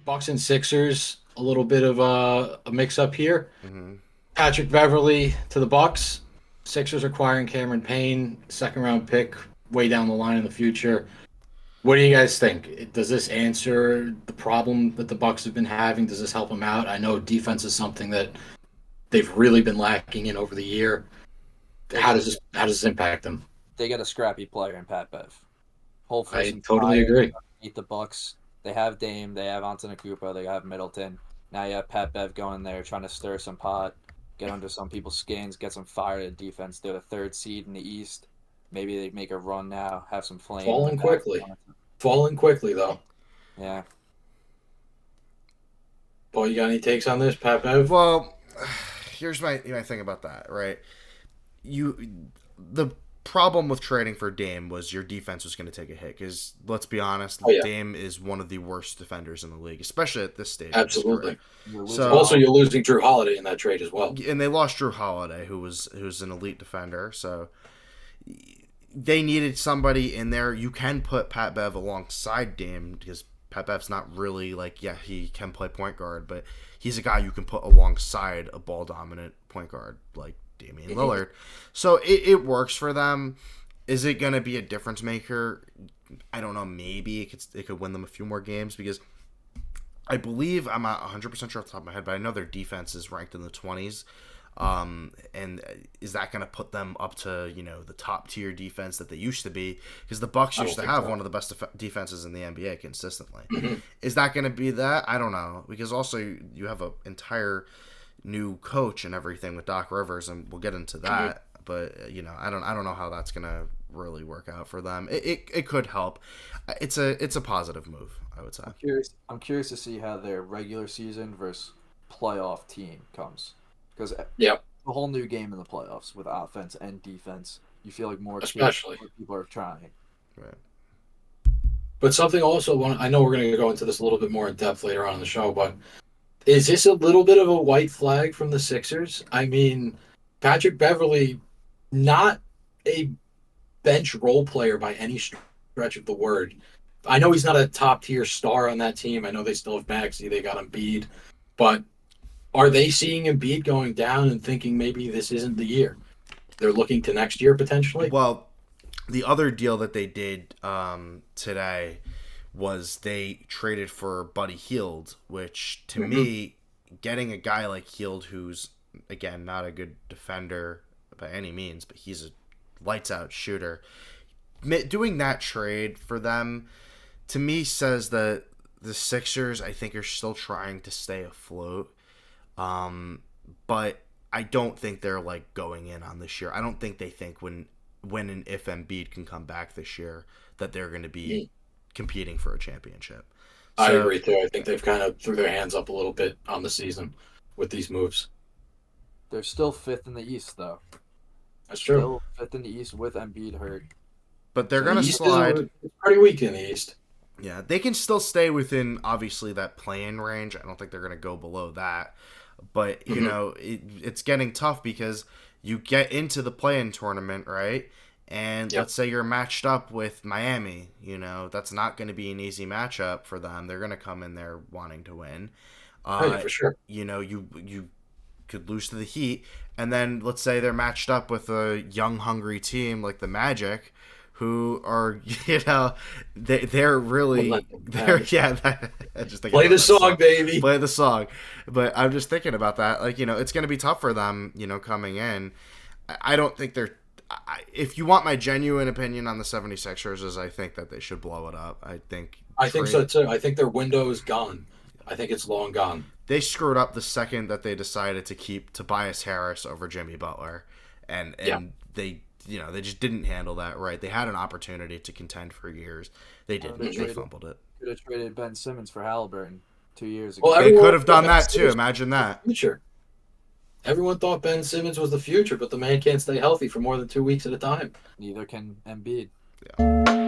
Bucks and Sixers, a little bit of a mix-up here. Mm-hmm. Patrick Beverly to the Bucks. Sixers acquiring Cameron Payne, second-round pick, way down the line in the future. What do you guys think? Does this answer the problem that the Bucks have been having? Does this help them out? I know defense is something that they've really been lacking in over the year. How does this impact them? They get a scrappy player in Pat Bev. Hopefully, I some totally fire. agree. Beat the Bucks. They have Dame. They have Antetokounmpo. They have Middleton. Now you have Pat Bev going there trying to stir some pot, get under some people's skins, get some fire to the defense. They're the third seed in the East. Maybe they make a run now, have some flame. Falling quickly. Falling quickly, though. Yeah. Paul, you got any takes on this, Pat Bev? Well, here's my thing about that, right? The problem with trading for Dame was your defense was going to take a hit because let's be honest, Dame is one of the worst defenders in the league, especially at this stage. Absolutely. So also, you're losing Drew Holiday in that trade as well, and they lost Drew Holiday, who's an elite defender. So they needed somebody in there. You can put Pat Bev alongside Dame because Pat Bev's not really he can play point guard, but he's a guy you can put alongside a ball dominant point guard like Damian Lillard. So it works for them. Is it going to be a difference maker? I don't know. Maybe it could win them a few more games because I believe, I'm not 100% sure off the top of my head, but I know their defense is ranked in the 20s. And is that going to put them up to, the top tier defense that they used to be? Because the Bucks used to have one of the best defenses in the NBA consistently. Mm-hmm. Is that going to be that? I don't know. Because also you have an entire new coach and everything with Doc Rivers, and we'll get into that. But I don't know how that's going to really work out for them. It could help. It's a positive move, I would say. I'm curious to see how their regular season versus playoff team comes. Because a whole new game in the playoffs with offense and defense. You feel like more people are trying. Right. But something also, I know we're going to go into this a little bit more in depth later on in the show, but is this a little bit of a white flag from the Sixers? I mean, Patrick Beverly, not a bench role player by any stretch of the word. I know he's not a top-tier star on that team. I know they still have Maxey. They got Embiid. But are they seeing Embiid going down and thinking maybe this isn't the year? They're looking to next year potentially? Well, the other deal that they did today was they traded for Buddy Hield, which to me, getting a guy like Hield who's, again, not a good defender by any means, but he's a lights-out shooter, doing that trade for them, to me, says that the Sixers, I think, are still trying to stay afloat. But I don't think they're going in on this year. I don't think they think when and if Embiid can come back this year that they're going to be competing for a championship. I agree too. I think they've kind of threw their hands up a little bit on the season with these moves. They're still fifth in the East, though. That's true. Still fifth in the East with Embiid hurt. But they're going to slide. It's pretty weak in the East. Yeah, they can still stay within, obviously, that play-in range. I don't think they're going to go below that. But, it's getting tough because you get into the play-in tournament, right? And let's say you're matched up with Miami. That's not going to be an easy matchup for them. They're going to come in there wanting to win. For sure. You could lose to the Heat. And then let's say they're matched up with a young, hungry team like the Magic, who are, they're really, just play the song, baby. Play the song. But I'm just thinking about that. It's going to be tough for them, coming in. I don't think they're, if you want my genuine opinion on the 76ers, is I think that they should blow it up. I think so too. I think their window is gone. I think it's long gone. They screwed up the second that they decided to keep Tobias Harris over Jimmy Butler. And they just didn't handle that right. They had an opportunity to contend for years. They didn't. They fumbled it. Could have traded Ben Simmons for Halliburton 2 years ago. Well, they could have done that too. Imagine that. Future. Everyone thought Ben Simmons was the future, but the man can't stay healthy for more than 2 weeks at a time. Neither can Embiid. Yeah.